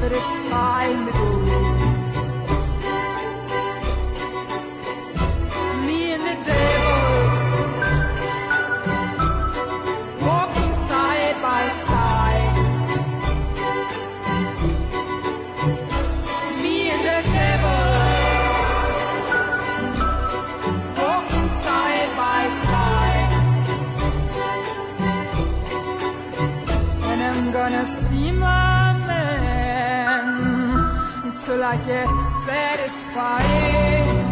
that it's time to go. Me and the devil walking side by side. Me and the devil walking side by side. And I'm gonna see my man till I get satisfied.